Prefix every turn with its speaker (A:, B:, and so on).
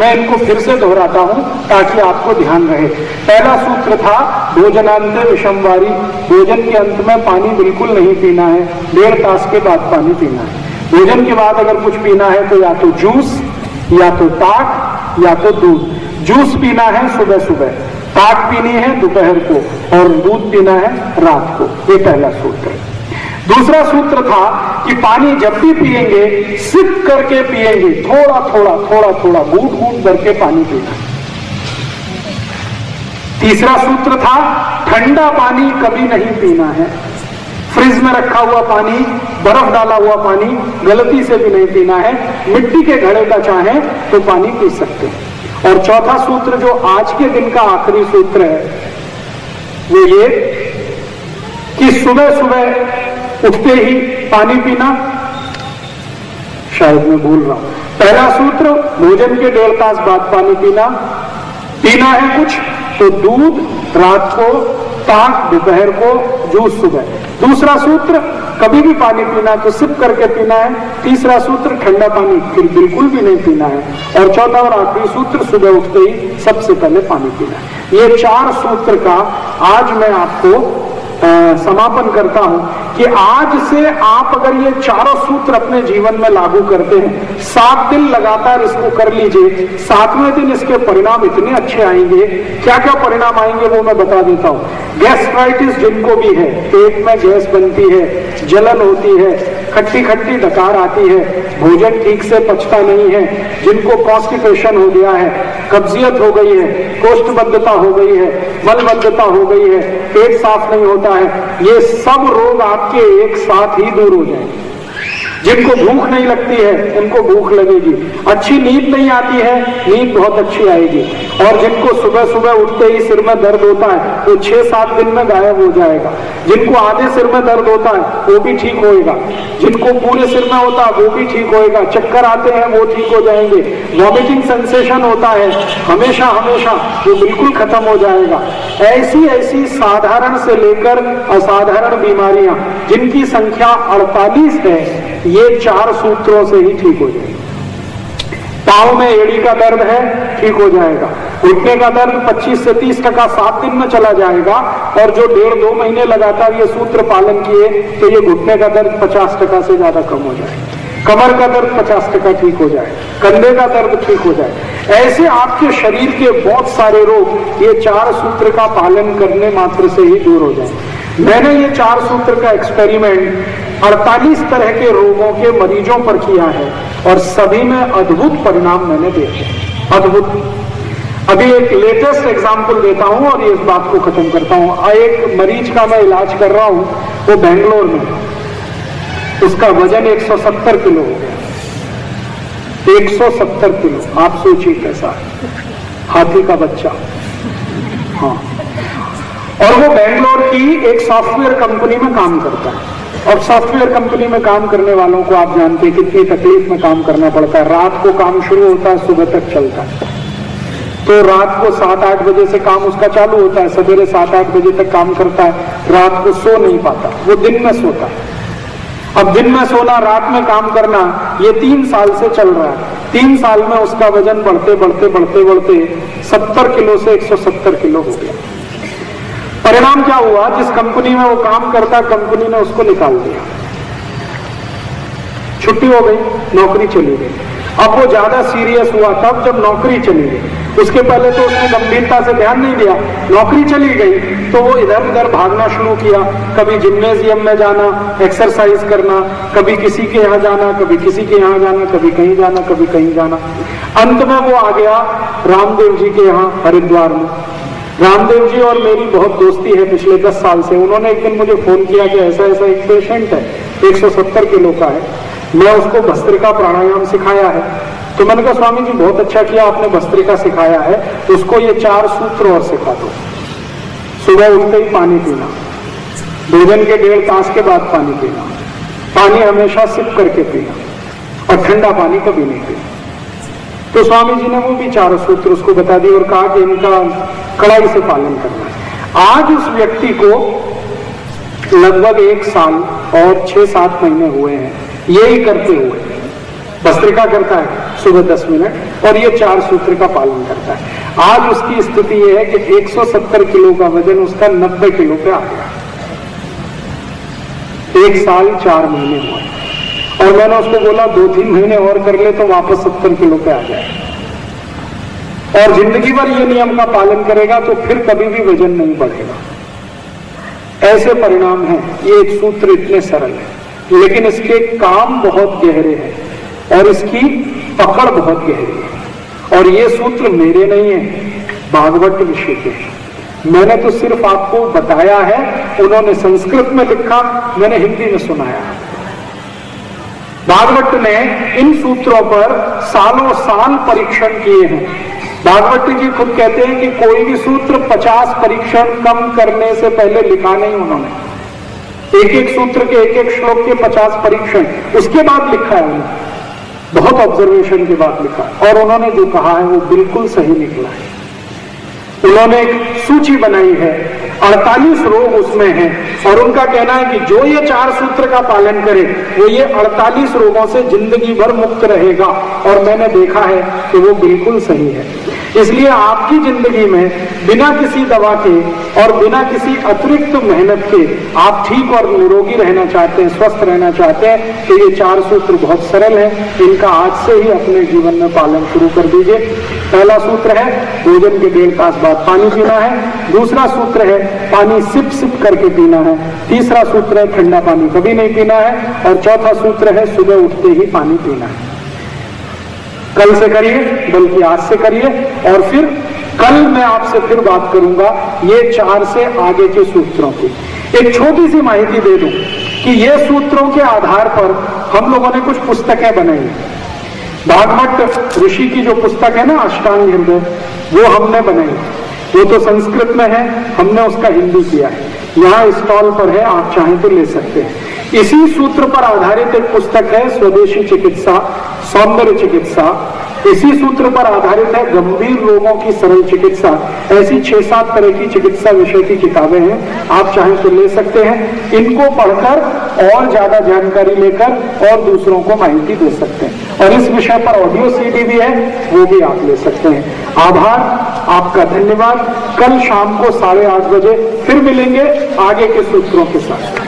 A: मैं इनको फिर से दोहराता हूं ताकि आपको ध्यान रहे। पहला सूत्र था भोजनांते विषमवारी, भोजन के अंत में पानी बिल्कुल नहीं पीना है, 1.5 तास के बाद पानी पीना है। भोजन के बाद अगर कुछ पीना है तो या तो जूस, या तो ताक, या तो दूध। जूस पीना है सुबह सुबह, ताक पीनी है दोपहर को, और दूध पीना है रात को। ये पहला सूत्र। दूसरा सूत्र था कि पानी जब भी पिएंगे सिप करके पिएंगे, थोड़ा थोड़ा थोड़ा थोड़ा घूंट घूंट भर के पानी पीना। तीसरा सूत्र था ठंडा पानी कभी नहीं पीना है, फ्रिज में रखा हुआ पानी, बर्फ डाला हुआ पानी गलती से भी नहीं पीना है। मिट्टी के घड़े का चाहे तो पानी पी सकते हैं। और चौथा सूत्र जो आज के दिन का आखिरी सूत्र है वो ये कि सुबह सुबह उठते ही पानी पीना। शायद मैं भूल रहा हूं। पहला सूत्र भोजन के 1.5 तास बाद पानी पीना। पीना है कुछ तो दूध रात को, ताक दोपहर को, जूस सुबह। दूसरा सूत्र कभी भी पानी पीना तो सिप करके पीना है। तीसरा सूत्र ठंडा पानी फिर बिल्कुल भी नहीं पीना है। और चौथा और आखिरी सूत्र सुबह उठते ही सबसे पहले पानी पीना है। ये 4 सूत्र का आज मैं आपको समापन करता हूं कि आज से आप अगर ये 4 सूत्र अपने जीवन में लागू करते हैं, 7 दिन लगातार इसको कर लीजिए, 7वें दिन इसके परिणाम इतने अच्छे आएंगे। क्या क्या परिणाम आएंगे वो मैं बता देता हूं। गैस्ट्राइटिस जिनको भी है, पेट में गैस बनती है, जलन होती है, खट्टी खट्टी डकार आती है, भोजन ठीक से पचता नहीं है, जिनको कॉन्स्टिपेशन हो गया है, कब्जियत हो गई है, कोष्ठबद्धता हो गई है, मलबद्धता हो गई है, पेट साफ नहीं होता है, ये सब रोग आपके एक साथ ही दूर हो जाएंगे। जिनको भूख नहीं लगती है उनको भूख लगेगी, अच्छी नींद नहीं आती है नींद बहुत अच्छी आएगी, और जिनको सुबह सुबह उठते ही सिर में दर्द होता है वो 6-7 दिन में गायब हो जाएगा। जिनको आधे सिर में दर्द होता है वो भी ठीक होएगा, जिनको पूरे सिर में होता है वो भी ठीक होएगा, चक्कर आते हैं वो ठीक हो जाएंगे, वॉमिटिंग सेंसेशन होता है हमेशा हमेशा वो बिल्कुल खत्म हो जाएगा। ऐसी ऐसी साधारण से लेकर असाधारण बीमारियां जिनकी संख्या 48 है, ये 4 सूत्रों से ही ठीक हो जाएगी। पांव में एड़ी का दर्द है, ठीक हो जाएगा। घुटने का दर्द 25 से 30% 7 दिन में चला जाएगा, और जो 1.5-2 महीने लगातार ये सूत्र पालन किए तो ये घुटने का दर्द 50% से ज्यादा कम हो जाएगा। कमर का दर्द 50% ठीक हो जाए, कंधे का दर्द ठीक हो जाए। ऐसे आपके शरीर के बहुत सारे रोग ये 4 सूत्र का पालन करने मात्र से ही दूर हो जाए। मैंने ये 4 सूत्र का एक्सपेरिमेंट 48 तरह के रोगों के मरीजों पर किया है और सभी में अद्भुत परिणाम मैंने देखे, अद्भुत। अभी एक लेटेस्ट एग्जांपल देता हूं और इस बात को खत्म करता हूं। एक मरीज का मैं इलाज कर रहा हूं, वो बेंगलोर में, उसका वजन 170 किलो हो गया। 170 किलो, आप सोचिए कैसा है, हाथी का बच्चा। हाँ, और वो बेंगलोर की एक सॉफ्टवेयर कंपनी में काम करता है, और सॉफ्टवेयर कंपनी में काम करने वालों को आप जानते हैं कितनी तकलीफ में काम करना पड़ता है। रात को काम शुरू होता है, सुबह तक चलता है, तो रात को 7-8 बजे से काम उसका चालू होता है, सवेरे 7-8 बजे तक काम करता है, रात को सो नहीं पाता, वो दिन में सोता है। अब दिन में सोना रात में काम करना ये 3 साल से चल रहा है। 3 साल में उसका वजन बढ़ते बढ़ते बढ़ते बढ़ते 70 किलो से 170 किलो हो गया। परिणाम क्या हुआ, जिस कंपनी में वो काम करता कंपनी ने उसको निकाल दिया, छुट्टी हो गई, नौकरी चली गई। अब वो ज्यादा सीरियस हुआ तब जब नौकरी चली गई। उसके पहले तो उसने गंभीरता से ध्यान नहीं दिया, नौकरी चली गई तो वो इधर उधर भागना शुरू किया, कभी जिम्नेजियम में जाना, एक्सरसाइज करना, कभी किसी के यहाँ जाना, कभी किसी के यहाँ जाना, कभी कहीं जाना, कभी कहीं जाना। अंत में वो आ गया रामदेव जी के यहाँ हरिद्वार में। रामदेव जी और मेरी बहुत दोस्ती है पिछले 10 साल से। उन्होंने एक दिन मुझे फोन किया कि ऐसा ऐसा एक पेशेंट है, 170 किलो का है, मैं उसको भस्त्रिका प्राणायाम सिखाया है। तो मैंने कहा स्वामी जी बहुत अच्छा किया आपने भस्त्रिका सिखाया है, उसको ये 4 सूत्र और सिखा दो। सुबह उठते ही पानी पीना, भोजन के 1.5 तास के बाद पानी पीना, पानी हमेशा सिप करके पीना, और ठंडा पानी कभी नहीं पीना। तो स्वामी जी ने वो भी 4 सूत्र उसको बता दिए और कहा कि इनका कड़ाई से पालन करना है। आज उस व्यक्ति को लगभग 1 साल और 6-7 महीने हुए हैं यही करते हुए। भस्त्रिका करता है, सुबह 10 मिनट, और ये 4 सूत्र का पालन करता है। आज उसकी स्थिति यह है कि 170 किलो का वजन उसका 90 किलो पे आ गया। 1 साल 4 महीने हुए, और मैंने उसको बोला 2-3 महीने और कर ले तो वापस 70 किलो पे आ जाए, और जिंदगी भर ये नियम का पालन करेगा तो फिर कभी भी वजन नहीं बढ़ेगा। ऐसे परिणाम हैं। ये एक सूत्र इतने सरल है, लेकिन इसके काम बहुत गहरे हैं और इसकी पकड़ बहुत गहरी है। और ये सूत्र मेरे नहीं है, भागवत ऋषि के। मैंने तो सिर्फ आपको बताया है, उन्होंने संस्कृत में लिखा, मैंने हिंदी में सुनाया। भागवत ने इन सूत्रों पर सालों साल परीक्षण किए हैं। भागवत जी खुद कहते हैं कि कोई भी सूत्र 50 परीक्षण कम करने से पहले लिखा नहीं उन्होंने। एक एक सूत्र के एक एक श्लोक के 50 परीक्षण उसके बाद लिखा है उन्होंने, बहुत ऑब्जर्वेशन के बाद लिखा, और उन्होंने जो कहा है वो बिल्कुल सही निकला है। उन्होंने एक सूची बनाई है, 48 रोग उसमें हैं, और उनका कहना है कि जो ये 4 सूत्र का पालन करे वो ये 48 रोगों से जिंदगी भर मुक्त रहेगा, और मैंने देखा है कि वो बिल्कुल सही है। इसलिए आपकी जिंदगी में बिना किसी दवा के और बिना किसी अतिरिक्त मेहनत के आप ठीक और निरोगी रहना चाहते हैं, स्वस्थ रहना चाहते हैं, तो ये 4 सूत्र बहुत सरल है। इनका आज से ही अपने जीवन में पालन शुरू कर दीजिए। पहला सूत्र है भोजन के 1.5 तास बाद पानी पीना है। दूसरा सूत्र है पानी सिप सिप करके पीना है। तीसरा सूत्र है ठंडा पानी कभी नहीं पीना है। और चौथा सूत्र है सुबह उठते ही पानी पीना है। कल से करिए, बल्कि आज से करिए, और फिर कल मैं आपसे फिर बात करूंगा ये 4 से आगे के सूत्रों की। एक छोटी सी माहिती दे दूं कि ये सूत्रों के आधार पर हम लोगों ने कुछ पुस्तकें बनाई। भागवत ऋषि की जो पुस्तक है ना अष्टांग हृदय, वो हमने बनाई। वो तो संस्कृत में है, हमने उसका हिंदी किया है। यहाँ स्टॉल पर है, आप चाहें तो ले सकते हैं। इसी सूत्र पर आधारित एक पुस्तक है स्वदेशी चिकित्सा, सौंदर्य चिकित्सा। इसी सूत्र पर आधारित है गंभीर रोगों की सरल चिकित्सा। ऐसी 6-7 तरह की चिकित्सा विषय की किताबें हैं, आप चाहें तो ले सकते हैं। इनको पढ़कर और ज्यादा जानकारी लेकर और दूसरों को माहिती दे सकते हैं। और इस विषय पर ऑडियो CD भी है, वो भी आप ले सकते हैं। आभार, आपका धन्यवाद। कल शाम को 8:30 बजे फिर मिलेंगे आगे के सूत्रों के साथ।